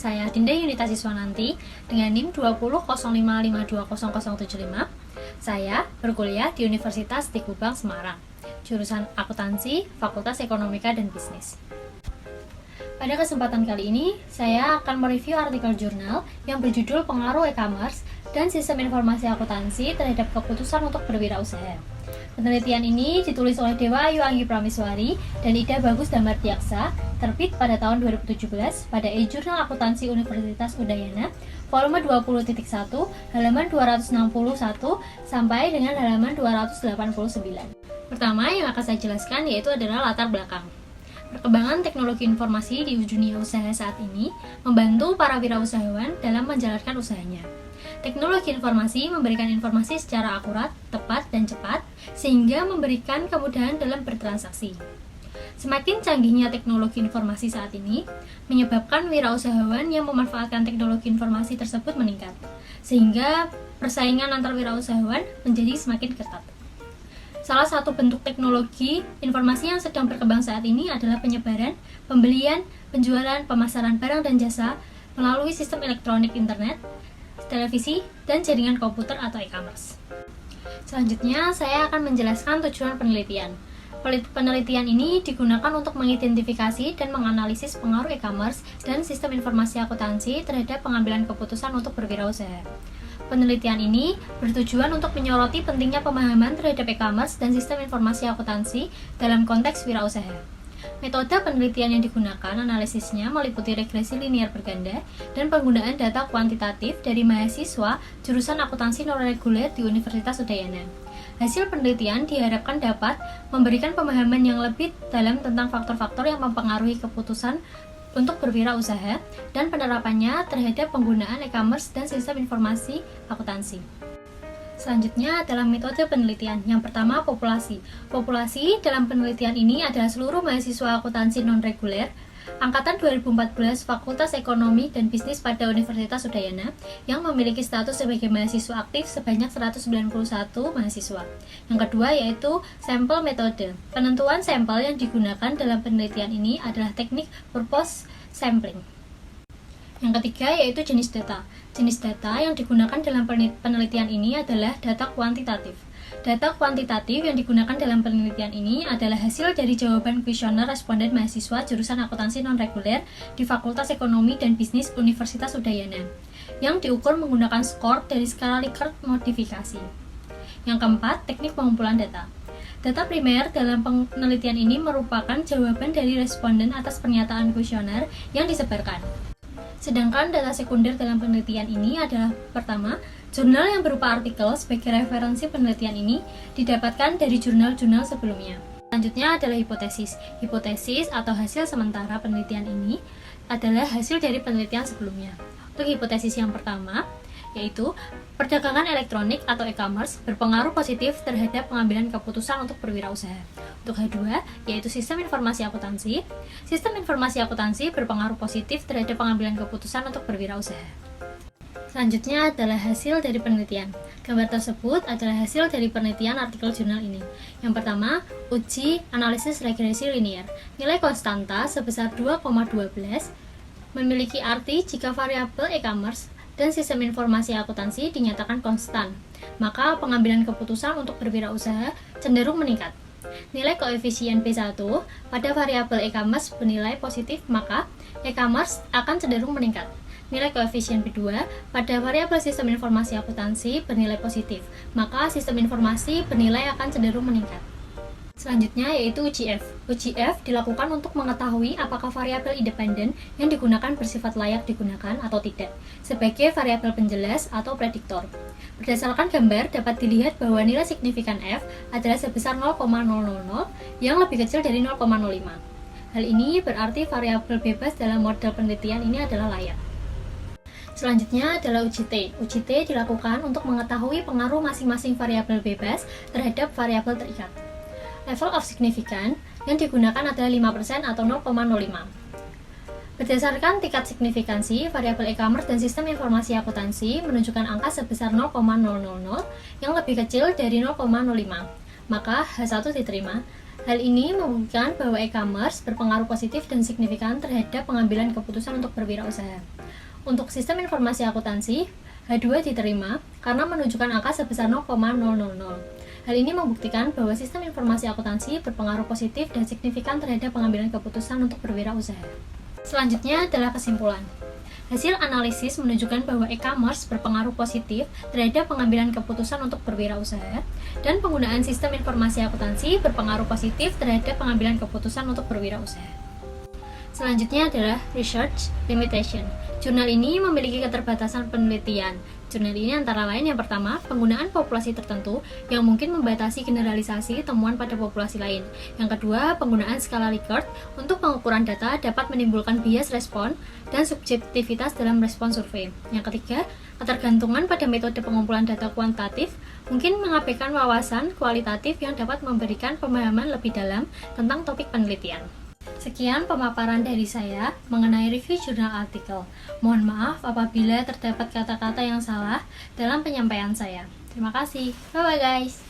saya Dinda Yunita Siswananti dengan NIM 2005520075. Saya berkuliah di Universitas Tikubang Semarang, jurusan Akuntansi, Fakultas Ekonomika dan Bisnis. Pada kesempatan kali ini, saya akan mereview artikel jurnal yang berjudul Pengaruh E-commerce dan Sistem Informasi Akuntansi terhadap Keputusan untuk Berwirausaha. Penelitian ini ditulis oleh Dewa Ayu Anggi Prameswari dan Ida Bagus Damardiaksa, terbit pada tahun 2017 pada e-Jurnal Akuntansi Universitas Udayana, volume 20.1, halaman 261 sampai dengan halaman 289. Pertama yang akan saya jelaskan yaitu adalah latar belakang. Perkembangan teknologi informasi di dunia usaha saat ini membantu para wirausahawan dalam menjalankan usahanya. Teknologi informasi memberikan informasi secara akurat, tepat, dan cepat, sehingga memberikan kemudahan dalam bertransaksi. Semakin canggihnya teknologi informasi saat ini, menyebabkan wirausahawan yang memanfaatkan teknologi informasi tersebut meningkat, sehingga persaingan antar wirausahawan menjadi semakin ketat. Salah satu bentuk teknologi informasi yang sedang berkembang saat ini adalah penyebaran, pembelian, penjualan, pemasaran barang dan jasa melalui sistem elektronik internet, televisi, dan jaringan komputer atau e-commerce. Selanjutnya, saya akan menjelaskan tujuan penelitian. Penelitian ini digunakan untuk mengidentifikasi dan menganalisis pengaruh e-commerce dan sistem informasi akuntansi terhadap pengambilan keputusan untuk berwirausaha. Penelitian ini bertujuan untuk menyoroti pentingnya pemahaman terhadap e-commerce dan sistem informasi akuntansi dalam konteks wirausaha. Metode penelitian yang digunakan analisisnya meliputi regresi linear berganda dan penggunaan data kuantitatif dari mahasiswa jurusan akuntansi non-reguler di Universitas Udayana. Hasil penelitian diharapkan dapat memberikan pemahaman yang lebih dalam tentang faktor-faktor yang mempengaruhi keputusan untuk berwirausaha dan penerapannya terhadap penggunaan e-commerce dan sistem informasi akuntansi. Selanjutnya adalah metode penelitian. Yang pertama, populasi. Populasi dalam penelitian ini adalah seluruh mahasiswa akuntansi non-reguler angkatan 2014 Fakultas Ekonomi dan Bisnis pada Universitas Udayana yang memiliki status sebagai mahasiswa aktif sebanyak 191 mahasiswa. Yang kedua yaitu sampel metode. Penentuan sampel yang digunakan dalam penelitian ini adalah teknik purpose sampling. Yang ketiga yaitu jenis data. Jenis data yang digunakan dalam penelitian ini adalah data kuantitatif. Data kuantitatif yang digunakan dalam penelitian ini adalah hasil dari jawaban kuesioner responden mahasiswa jurusan akuntansi non-reguler di Fakultas Ekonomi dan Bisnis Universitas Udayana, yang diukur menggunakan skor dari skala Likert modifikasi. Yang keempat, teknik pengumpulan data. Data primer dalam penelitian ini merupakan jawaban dari responden atas pernyataan kuesioner yang disebarkan. Sedangkan data sekunder dalam penelitian ini adalah pertama, jurnal yang berupa artikel sebagai referensi penelitian ini didapatkan dari jurnal-jurnal sebelumnya. Selanjutnya adalah hipotesis. Hipotesis atau hasil sementara penelitian ini adalah hasil dari penelitian sebelumnya. Untuk hipotesis yang pertama, yaitu perdagangan elektronik atau e-commerce berpengaruh positif terhadap pengambilan keputusan untuk berwirausaha. Untuk H2, yaitu sistem informasi akuntansi. Sistem informasi akuntansi berpengaruh positif terhadap pengambilan keputusan untuk berwirausaha. Selanjutnya adalah hasil dari penelitian. Gambar tersebut adalah hasil dari penelitian artikel jurnal ini. Yang pertama, uji analisis regresi linear. Nilai konstanta sebesar 2,12 memiliki arti jika variabel e-commerce dan sistem informasi akuntansi dinyatakan konstan, maka pengambilan keputusan untuk berwirausaha cenderung meningkat. Nilai koefisien B1 pada variabel e-commerce bernilai positif, maka e-commerce akan cenderung meningkat. Nilai koefisien B2 pada variabel sistem informasi akuntansi bernilai positif, maka sistem informasi bernilai akan cenderung meningkat. Selanjutnya yaitu uji F. Uji F dilakukan untuk mengetahui apakah variabel independen yang digunakan bersifat layak digunakan atau tidak, sebagai variabel penjelas atau prediktor. Berdasarkan gambar dapat dilihat bahwa nilai signifikan F adalah sebesar 0,000 yang lebih kecil dari 0,05. Hal ini berarti variabel bebas dalam model penelitian ini adalah layak. Selanjutnya adalah uji T. Uji T dilakukan untuk mengetahui pengaruh masing-masing variabel bebas terhadap variabel terikat. Level of significance yang digunakan adalah 5% atau 0,05. Berdasarkan tingkat signifikansi, variabel e-commerce dan sistem informasi akuntansi menunjukkan angka sebesar 0,000 yang lebih kecil dari 0,05. Maka H1 diterima. Hal ini membuktikan bahwa e-commerce berpengaruh positif dan signifikan terhadap pengambilan keputusan untuk berwirausaha. Untuk sistem informasi akuntansi, H2 diterima karena menunjukkan angka sebesar 0,000. Hal ini membuktikan bahwa sistem informasi akuntansi berpengaruh positif dan signifikan terhadap pengambilan keputusan untuk berwirausaha. Selanjutnya adalah kesimpulan. Hasil analisis menunjukkan bahwa e-commerce berpengaruh positif terhadap pengambilan keputusan untuk berwirausaha, dan penggunaan sistem informasi akuntansi berpengaruh positif terhadap pengambilan keputusan untuk berwirausaha. Selanjutnya adalah research limitation. Jurnal ini memiliki keterbatasan penelitian. Jurnal ini antara lain yang pertama, penggunaan populasi tertentu yang mungkin membatasi generalisasi temuan pada populasi lain. Yang kedua, penggunaan skala Likert untuk pengukuran data dapat menimbulkan bias respon dan subjektivitas dalam respon survei. Yang ketiga, ketergantungan pada metode pengumpulan data kuantitatif mungkin mengabaikan wawasan kualitatif yang dapat memberikan pemahaman lebih dalam tentang topik penelitian. Sekian pemaparan dari saya mengenai review jurnal artikel. Mohon maaf apabila terdapat kata-kata yang salah dalam penyampaian saya. Terima kasih. Bye-bye guys.